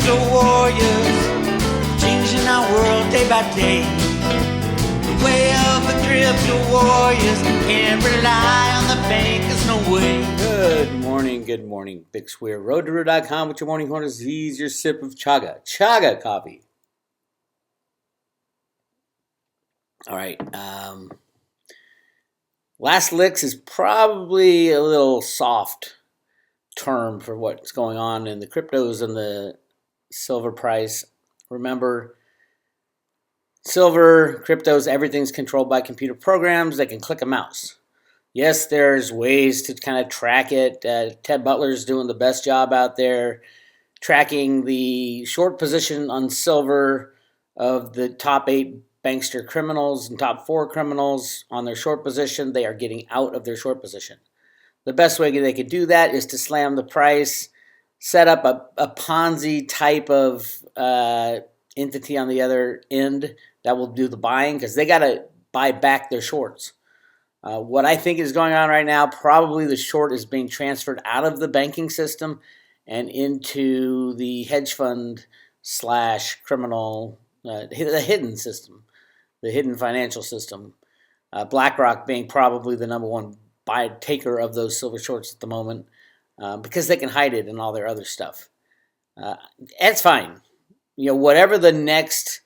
crypto warriors, changing our world day by day. The way of the crypto warriors, can't rely on the bankers, no way. Good morning. Bix Weir, roadtoro.com with your morning corners. Here's your sip of chaga coffee. All right. Last licks is probably a little soft term for what's going on in the cryptos and the silver price. Remember, silver, cryptos, everything's controlled by computer programs. They can click a mouse. Yes, there's ways to kind of track it. Ted Butler's doing the best job out there tracking the short position on silver of the top 8 bankster criminals and top 4 criminals on their short position. They are getting out of their short position. The best way they could do that is to slam the price, set up a Ponzi type of entity on the other end that will do the buying, because they got to buy back their shorts. What I think is going on right now, probably the short is being transferred out of the banking system and into the hedge fund / criminal, the hidden system, the hidden financial system. BlackRock being probably the number one taker of those silver shorts at the moment, because they can hide it and all their other stuff. That's fine. Whatever the next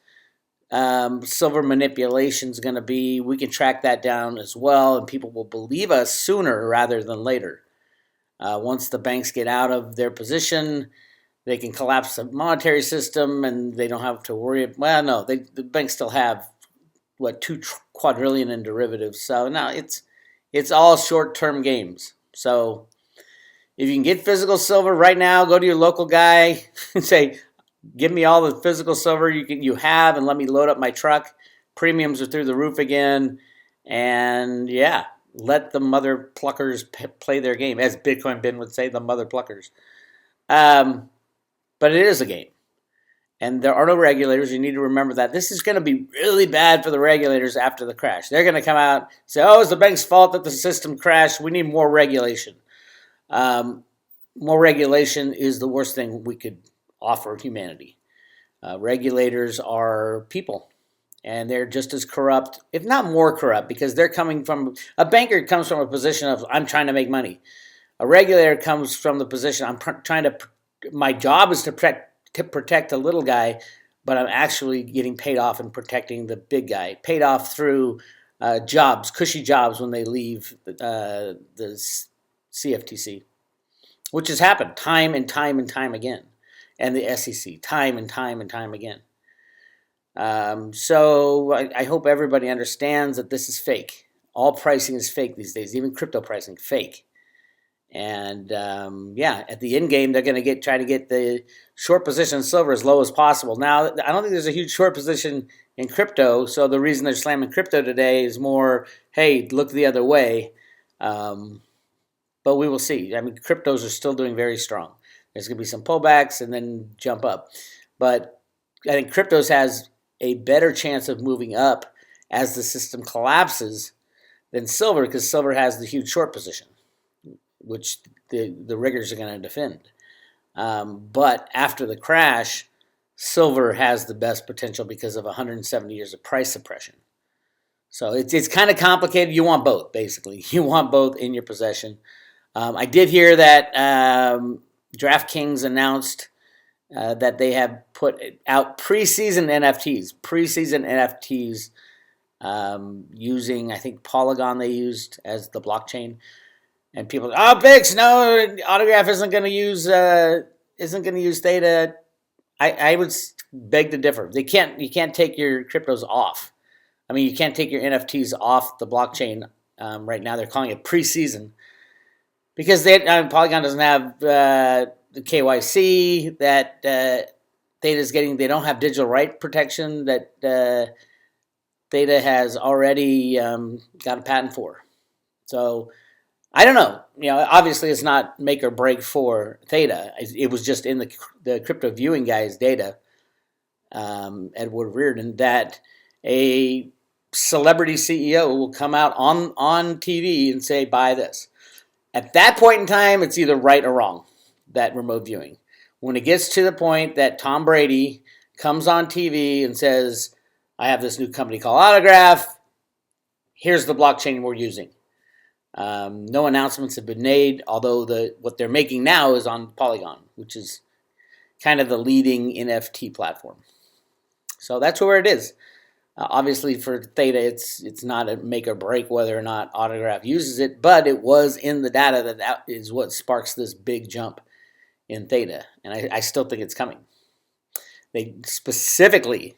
silver manipulation is going to be, we can track that down as well, and people will believe us sooner rather than later. Once the banks get out of their position, they can collapse the monetary system, and they don't have to worry. Well, no, the banks still have $2 quadrillion in derivatives. So now it's all short-term games. So if you can get physical silver right now, go to your local guy and say, give me all the physical silver you have and let me load up my truck. Premiums are through the roof again. And yeah, let the mother pluckers play their game. As Bitcoin Ben would say, the mother pluckers. But it is a game. And there are no regulators. You need to remember that. This is going to be really bad for the regulators after the crash. They're going to come out and say, oh, it's the bank's fault that the system crashed. We need more regulation. More regulation is the worst thing we could offer humanity. Regulators are people, and they're just as corrupt, if not more corrupt, because they're coming from, a banker comes from a position of, I'm trying to make money. A regulator comes from the position, my job is to protect the little guy, but I'm actually getting paid off and protecting the big guy, paid off through jobs, cushy jobs when they leave the CFTC, which has happened time and time and time again. And the SEC, time and time and time again. So I hope everybody understands that this is fake. All pricing is fake these days, even crypto pricing, fake. And at the end game, they're going to try to get the short position in silver as low as possible. Now, I don't think there's a huge short position in crypto, so the reason they're slamming crypto today is more, hey, look the other way. But we will see. I mean, cryptos are still doing very strong. There's going to be some pullbacks and then jump up. But I think cryptos has a better chance of moving up as the system collapses than silver, because silver has the huge short position, which the riggers are going to defend. But after the crash, silver has the best potential because of 170 years of price suppression. So it's kind of complicated. You want both, basically. You want both in your possession. I did hear that DraftKings announced that they have put out preseason NFTs using, I think, Polygon they used as the blockchain. And people, Bix, no, Autograph isn't going to use Theta. I would beg to differ. You can't take your cryptos off. I mean, you can't take your NFTs off the blockchain right now. They're calling it preseason because Polygon doesn't have the KYC that Theta's getting. They don't have digital right protection that Theta has already got a patent for. So I don't know. Obviously it's not make or break for Theta. It was just in the crypto viewing guy's data, Edward Reardon, that a celebrity CEO will come out on TV and say, buy this. At that point in time, it's either right or wrong, that remote viewing. when it gets to the point that Tom Brady comes on TV and says, I have this new company called Autograph, here's the blockchain we're using. No announcements have been made, although what they're making now is on Polygon, which is kind of the leading NFT platform. So that's where it is. Obviously, for Theta, it's not a make or break whether or not Autograph uses it, but it was in the data that is what sparks this big jump in Theta, and I still think it's coming. They specifically,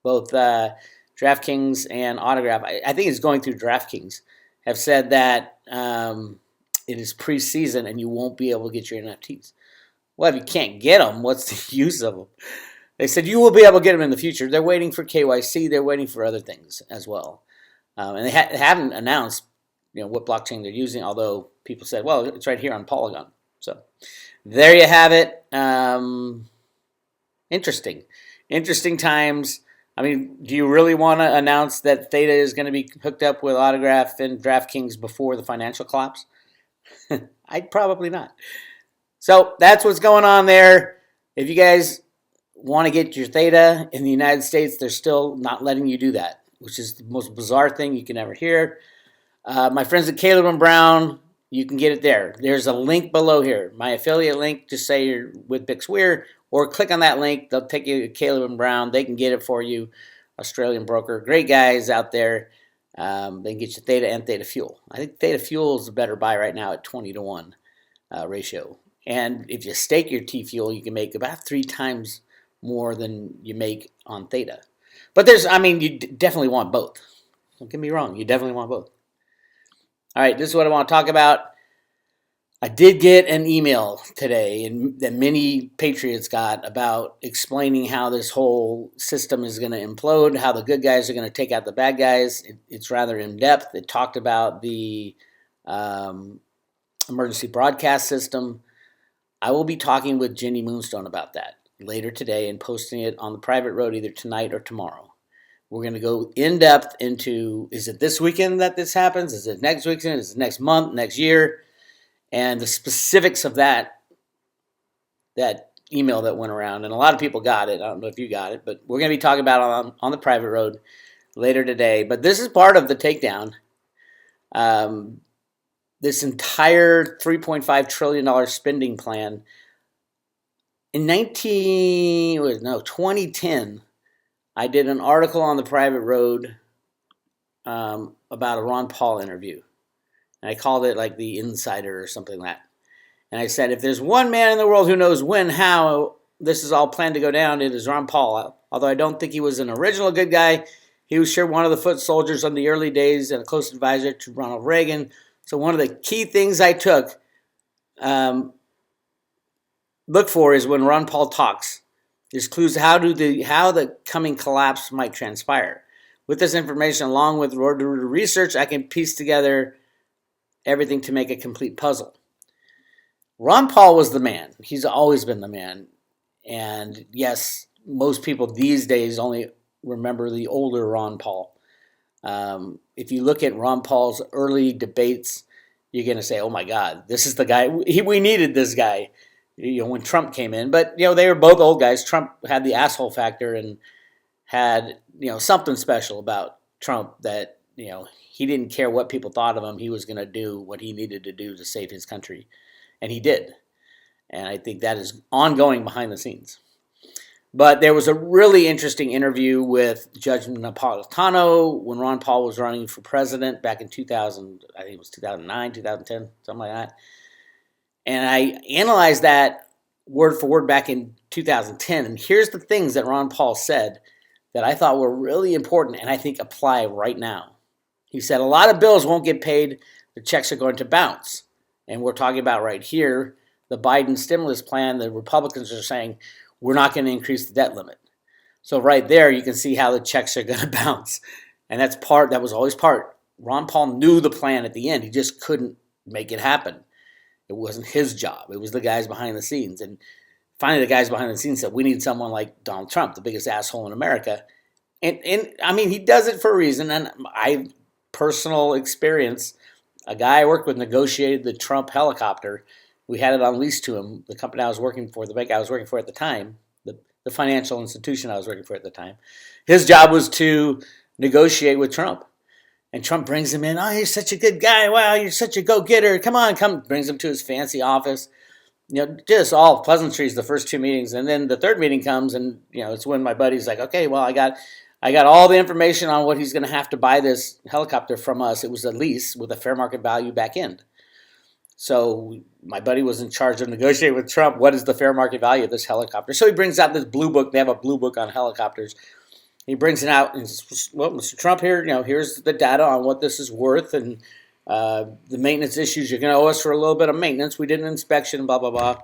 both DraftKings and Autograph, I think it's going through DraftKings, have said that it is preseason and you won't be able to get your NFTs. Well, if you can't get them, what's the use of them? They said you will be able to get them in the future. They're waiting for KYC. They're waiting for other things as well. And they haven't announced what blockchain they're using, although people said, well, it's right here on Polygon. So there you have it. Interesting times. I mean, do you really want to announce that Theta is going to be hooked up with Autograph and DraftKings before the financial collapse? I'd probably not. So that's what's going on there. If you guys want to get your Theta in the United States, they're still not letting you do that, which is the most bizarre thing you can ever hear. My friends at Caleb & Brown, you can get it there. There's a link below here, my affiliate link. Just say you're with Bix Weir, or click on that link. They'll take you to Caleb & Brown. They can get it for you. Australian broker. Great guys out there. They can get you Theta and Theta Fuel. I think Theta Fuel is a better buy right now at 20-1 ratio. And if you stake your T-Fuel, you can make about 3 times more than you make on Theta. But you definitely want both. Don't get me wrong. You definitely want both. All right, this is what I want to talk about. I did get an email today that many patriots got about explaining how this whole system is going to implode, how the good guys are going to take out the bad guys. It's rather in-depth. It talked about the emergency broadcast system. I will be talking with Jenny Moonstone about that later today and posting it on the private road either tonight or tomorrow. We're going to go in-depth into, is it this weekend that this happens? Is it next weekend? Is it next month, next year? And the specifics of that email that went around. And a lot of people got it. I don't know if you got it, but we're going to be talking about it on the private road later today. But this is part of the takedown. This entire $3.5 trillion spending plan. In 2010, I did an article on the private road about a Ron Paul interview. And I called it like the Insider or something like that. And I said, if there's one man in the world who knows when, how this is all planned to go down, it is Ron Paul. Although I don't think he was an original good guy, he was sure one of the foot soldiers in the early days and a close advisor to Ronald Reagan. So one of the key things I took, look for is when Ron Paul talks. There's clues how the coming collapse might transpire. With this information, along with research, I can piece together everything to make a complete puzzle. Ron Paul was the man. He's always been the man. And yes, most people these days only remember the older Ron Paul. If you look at Ron Paul's early debates, you're going to say, oh my God, this is the guy. We needed this guy, when Trump came in. But, they were both old guys. Trump had the asshole factor and had, something special about Trump that, he didn't care what people thought of him. He was going to do what he needed to do to save his country. And he did. And I think that is ongoing behind the scenes. But there was a really interesting interview with Judge Napolitano when Ron Paul was running for president back in 2000, I think it was 2009, 2010, something like that. And I analyzed that word for word back in 2010. And here's the things that Ron Paul said that I thought were really important and I think apply right now. He said a lot of bills won't get paid. The checks are going to bounce. And we're talking about right here, the Biden stimulus plan. The Republicans are saying, we're not going to increase the debt limit. So right there, you can see how the checks are going to bounce. And that was always part. Ron Paul knew the plan at the end. He just couldn't make it happen. It wasn't his job. It was the guys behind the scenes. And finally, the guys behind the scenes said, we need someone like Donald Trump, the biggest asshole in America. And he does it for a reason. And personal experience, a guy I worked with negotiated the Trump helicopter We had it on lease to him. The company I was working for, the bank I was working for at the time, the financial institution I was working for at the time, his job was to negotiate with Trump. And Trump brings him in. Oh, you're such a good guy. Wow, you're such a go-getter. Come on, come. Brings him to his fancy office. Just all pleasantries the first 2 meetings. And then the third meeting comes, and, it's when my buddy's like, okay, well, I got all the information on what he's going to have to buy this helicopter from us. It was a lease with a fair market value back end. So my buddy was in charge of negotiating with Trump. What is the fair market value of this helicopter? So he brings out this blue book. They have a blue book on helicopters. He brings it out and says, well, Mr. Trump, here's the data on what this is worth and the maintenance issues. You're going to owe us for a little bit of maintenance. We did an inspection, blah, blah, blah.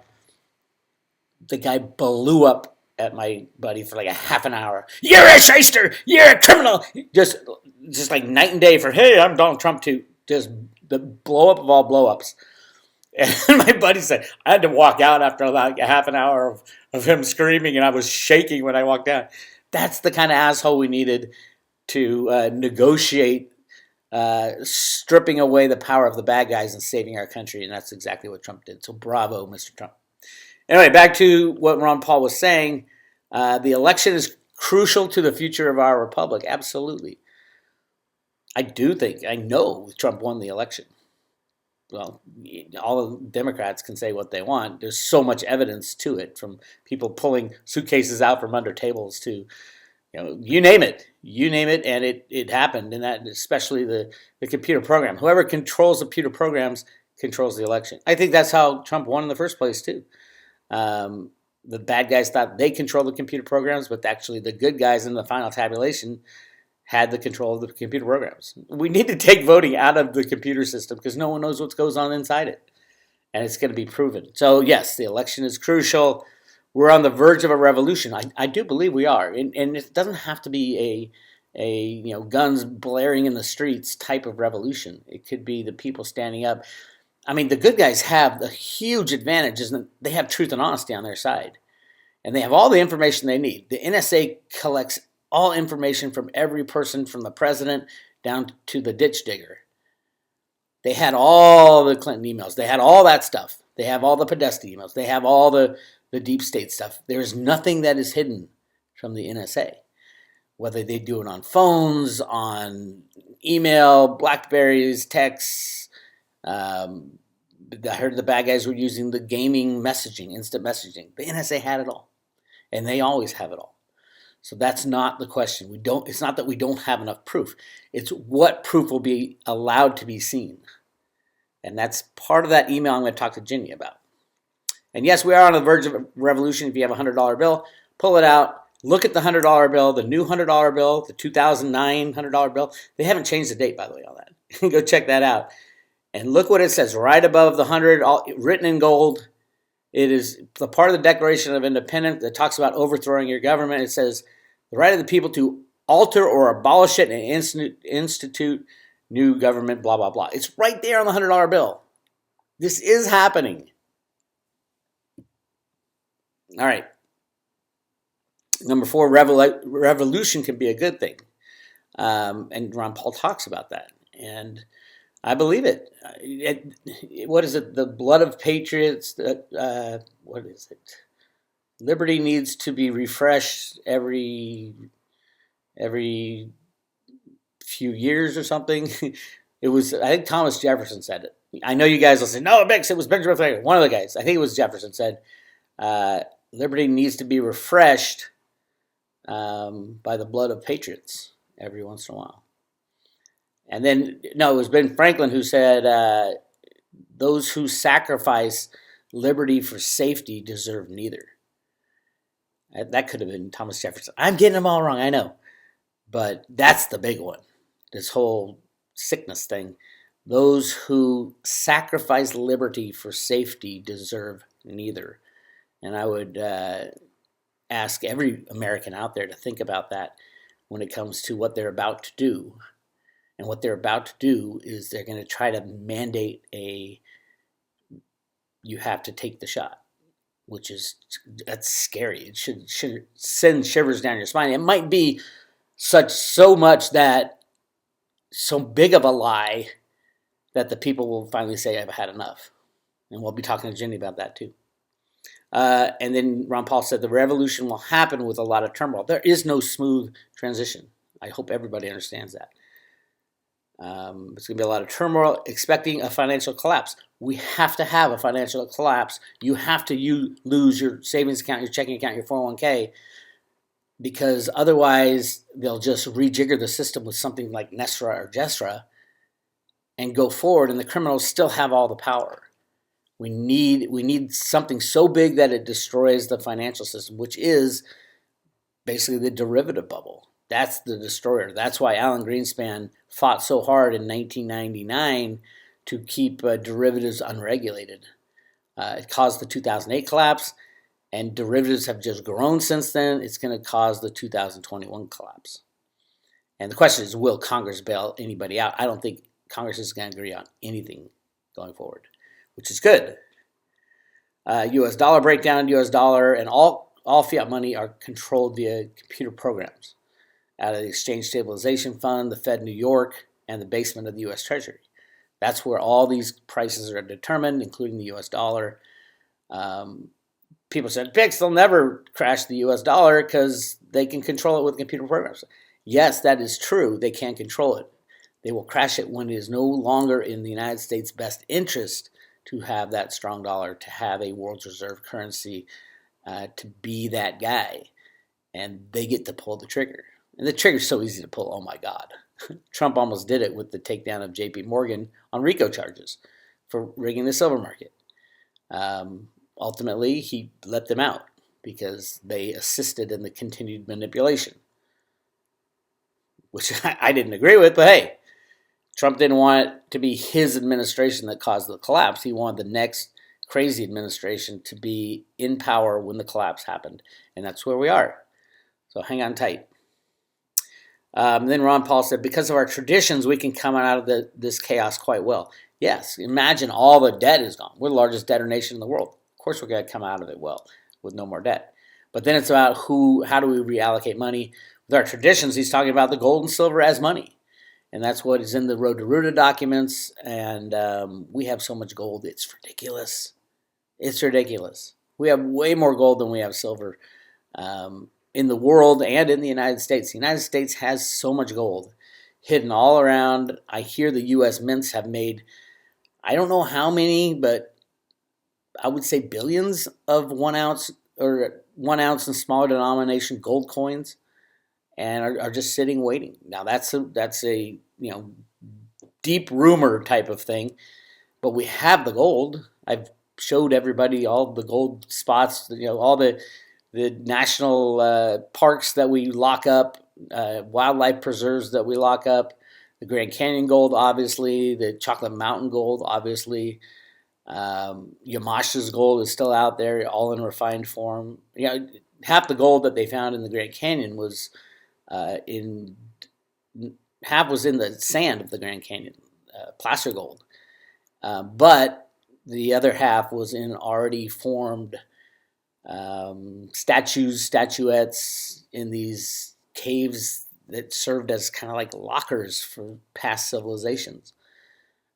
The guy blew up at my buddy for like a half an hour. You're a shyster. You're a criminal. Just like night and day for, hey, I'm Donald Trump too. Just the blow up of all blow ups. And my buddy said, I had to walk out after like a half an hour of him screaming, and I was shaking when I walked out. That's the kind of asshole we needed to negotiate stripping away the power of the bad guys and saving our country, and that's exactly what Trump did. So bravo, Mr. Trump. Anyway, back to what Ron Paul was saying. The election is crucial to the future of our republic. Absolutely. I know Trump won the election. Well, all the Democrats can say what they want. There's so much evidence to it, from people pulling suitcases out from under tables to, you name it, and it happened. And that, especially the computer program. Whoever controls the computer programs controls the election. I think that's how Trump won in the first place too. The bad guys thought they controlled the computer programs, but actually the good guys in the final tabulation had the control of the computer programs. We need to take voting out of the computer system because no one knows what goes on inside it. And it's going to be proven. So yes, the election is crucial. We're on the verge of a revolution. I do believe we are. And it doesn't have to be a guns blaring in the streets type of revolution. It could be the people standing up. I mean, the good guys have the huge advantage, is that they have truth and honesty on their side. And they have all the information they need. The NSA collects all information from every person, from the president down to the ditch digger. They had all the Clinton emails. They had all that stuff. They have all the Podesta emails. They have all the deep state stuff. There's nothing that is hidden from the NSA. Whether they do it on phones, on email, Blackberries, texts. I heard the bad guys were using the gaming messaging, instant messaging. The NSA had it all. And they always have it all. So that's not the question. It's not that we don't have enough proof. It's what proof will be allowed to be seen. And that's part of that email I'm going to talk to Ginny about. And yes, we are on the verge of a revolution. If you have a $100 bill, pull it out. Look at the $100 bill, the new $100 bill, the 2009 $100 bill. They haven't changed the date, by the way, on that. Go check that out. And look what it says right above the 100, written in gold. It is the part of the Declaration of Independence that talks about overthrowing your government. It says the right of the people to alter or abolish it and institute new government, blah, blah, blah. It's right there on the $100 bill. This is happening. All right. Number 4, revolution can be a good thing. And Ron Paul talks about that. And I believe it. What is it? The blood of patriots. What is it? Liberty needs to be refreshed every few years or something. It was, I think Thomas Jefferson said it. I know you guys will say, no, Bix, it was Benjamin Franklin. One of the guys, I think it was Jefferson, said, liberty needs to be refreshed by the blood of patriots every once in a while. And then, no, it was Ben Franklin who said, those who sacrifice liberty for safety deserve neither. That could have been Thomas Jefferson. I'm getting them all wrong, I know. But that's the big one, this whole sickness thing. Those who sacrifice liberty for safety deserve neither. And I would ask every American out there to think about that when it comes to what they're about to do. And what they're about to do is they're going to try to mandate you have to take the shot, that's scary. It should send shivers down your spine. It might be so big of a lie that the people will finally say, I've had enough. And we'll be talking to Jenny about that too. And then Ron Paul said the revolution will happen with a lot of turmoil. There is no smooth transition. I hope everybody understands that. It's going to be a lot of turmoil, expecting a financial collapse. We have to have a financial collapse. You have to lose your savings account, your checking account, your 401k, because otherwise they'll just rejigger the system with something like NESRA or JESRA and go forward, and the criminals still have all the power. We need something so big that it destroys the financial system, which is basically the derivative bubble. That's the destroyer. That's why Alan Greenspan fought so hard in 1999 to keep derivatives unregulated. It caused the 2008 collapse, and derivatives have just grown since then. It's going to cause the 2021 collapse. And the question is, will Congress bail anybody out? I don't think Congress is going to agree on anything going forward, which is good. U.S. dollar breakdown, U.S. dollar, and all fiat money are controlled via computer programs out of the Exchange Stabilization Fund, the Fed New York, and the basement of the U.S. Treasury. That's where all these prices are determined, including the U.S. dollar. People said, Bix, they'll never crash the U.S. dollar because they can control it with computer programs. Yes, that is true. They can control it. They will crash it when it is no longer in the United States' best interest to have that strong dollar, to have a world's reserve currency, to be that guy. And they get to pull the trigger. And the trigger's so easy to pull, oh my God. Trump almost did it with the takedown of JP Morgan on RICO charges for rigging the silver market. Ultimately, he let them out because they assisted in the continued manipulation, which I didn't agree with, but hey, Trump didn't want it to be his administration that caused the collapse. He wanted the next crazy administration to be in power when the collapse happened, and that's where we are. So hang on tight. Then Ron Paul said, because of our traditions, we can come out of this chaos quite well. Yes, imagine all the debt is gone. We're the largest debtor nation in the world. Of course we're going to come out of it well with no more debt. But then it's about how do we reallocate money. With our traditions, he's talking about the gold and silver as money. And that's what is in the Road to Ruta documents. And we have so much gold, it's ridiculous. It's ridiculous. We have way more gold than we have silver in the world and in the United States. The United States has so much gold hidden all around. I hear the U.S. mints have made, I don't know how many, but I would say billions of 1 ounce or 1 ounce and smaller denomination gold coins, and are just sitting waiting. Now that's a deep rumor type of thing, but we have the gold. I've showed everybody all the gold spots, all the national parks that we lock up, wildlife preserves that we lock up, the Grand Canyon gold, obviously, the Chocolate Mountain gold, obviously. Yamash's gold is still out there, all in refined form. Half the gold that they found in the Grand Canyon was half was in the sand of the Grand Canyon, placer gold. But the other half was in already formed statuettes in these caves that served as kind of like lockers for past civilizations.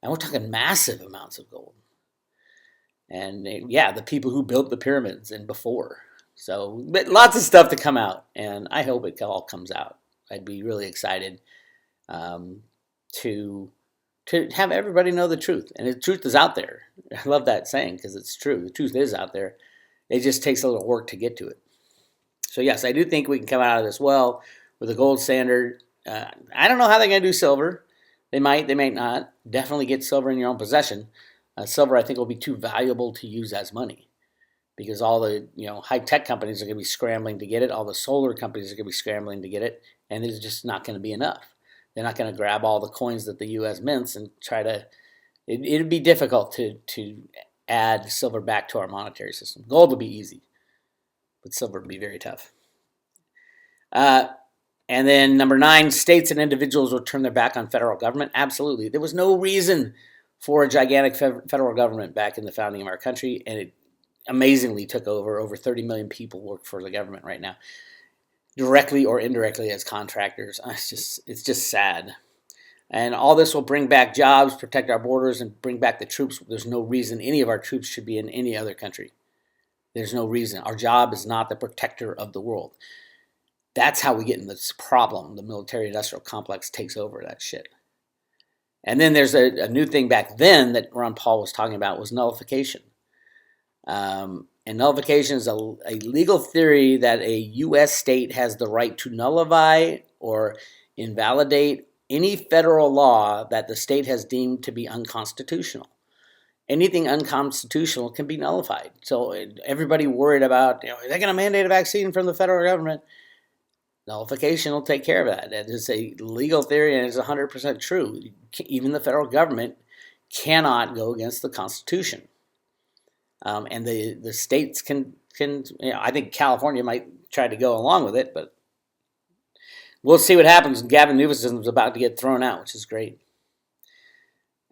And we're talking massive amounts of gold. And the people who built the pyramids and before. So, but lots of stuff to come out, and I hope it all comes out. I'd be really excited to have everybody know the truth. And the truth is out there. I love that saying because it's true. The truth is out there. It just takes a little work to get to it. So yes, I do think we can come out of this well with a gold standard. I don't know how they're going to do silver. They might, they may not. Definitely get silver in your own possession. Silver, I think, will be too valuable to use as money because all the high-tech companies are going to be scrambling to get it. All the solar companies are going to be scrambling to get it, and it's just not going to be enough. They're not going to grab all the coins that the U.S. mints and try to. It'd be difficult to add silver back to our monetary system. Gold will be easy, but silver will be very tough. And then number 9, states and individuals will turn their back on federal government. Absolutely. There was no reason for a gigantic federal government back in the founding of our country, and it amazingly took over. Over 30 million people work for the government right now, directly or indirectly as contractors. It's just sad. And all this will bring back jobs, protect our borders, and bring back the troops. There's no reason any of our troops should be in any other country. There's no reason. Our job is not the protector of the world. That's how we get in this problem. The military-industrial complex takes over that shit. And then there's a new thing back then that Ron Paul was talking about was nullification. And nullification is a legal theory that a U.S. state has the right to nullify or invalidate any federal law that the state has deemed to be unconstitutional. Anything unconstitutional can be nullified. So everybody worried about, are they going to mandate a vaccine from the federal government? Nullification will take care of that. That is a legal theory, and it's 100% true. Even the federal government cannot go against the Constitution. And the states can I think California might try to go along with it, but we'll see what happens. Gavin Newsom is about to get thrown out, which is great.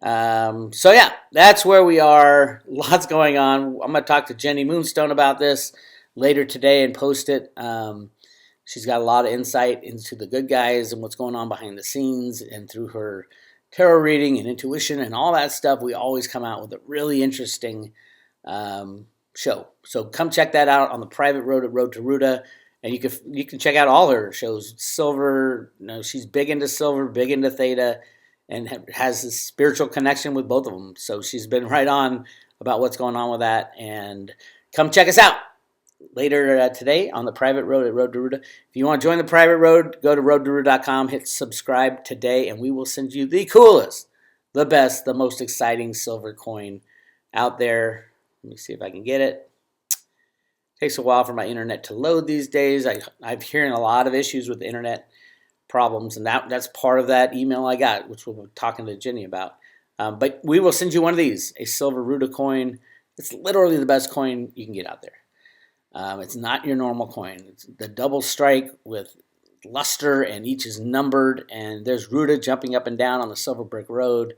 So yeah, that's where we are. Lots going on. I'm going to talk to Jenny Moonstone about this later today and post it. She's got a lot of insight into the good guys and what's going on behind the scenes, and through her tarot reading and intuition and all that stuff, we always come out with a really interesting show. So come check that out on the private road at Road to Ruta, and you can check out all her shows. Silver, she's big into silver, big into theta, and has a spiritual connection with both of them. So she's been right on about what's going on with that. And come check us out later today on the private road at Road to Ruta. If you want to join the private road, go to roadtoruta.com, hit subscribe today, and we will send you the coolest, the best, the most exciting silver coin out there. Let me see if I can get it. Takes a while for my internet to load these days. I'm hearing a lot of issues with the internet problems, and that's part of that email I got, which we'll be talking to Jenny about. But we will send you one of these, a silver Ruta coin. It's literally the best coin you can get out there. It's not your normal coin. It's the double strike with luster, and each is numbered, and there's Ruta jumping up and down on the Silver Brick Road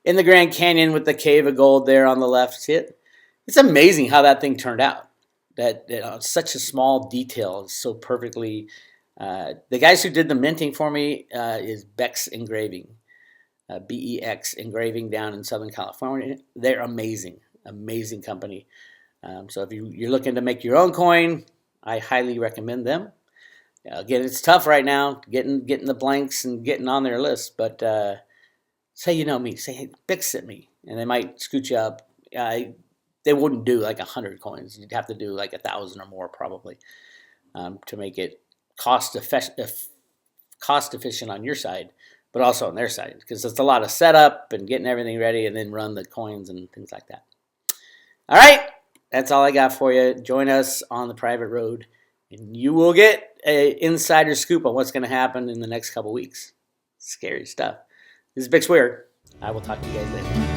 in the Grand Canyon with the Cave of Gold there on the left. See it? It's amazing how that thing turned out. That such a small detail is so perfectly. The guys who did the minting for me is Bix Engraving, BEX Engraving down in Southern California. They're amazing, amazing company. So if you're looking to make your own coin, I highly recommend them. Again, it's tough right now getting the blanks and getting on their list. But say you know me, say hey, Bix at me, and they might scoot you up. They wouldn't do like 100 coins. You'd have to do like 1,000 or more probably to make it cost efficient on your side, but also on their side, because it's a lot of setup and getting everything ready and then run the coins and things like that. All right, that's all I got for you. Join us on the private road, and you will get an insider scoop on what's going to happen in the next couple weeks. Scary stuff. This is Bix Weir. I will talk to you guys later.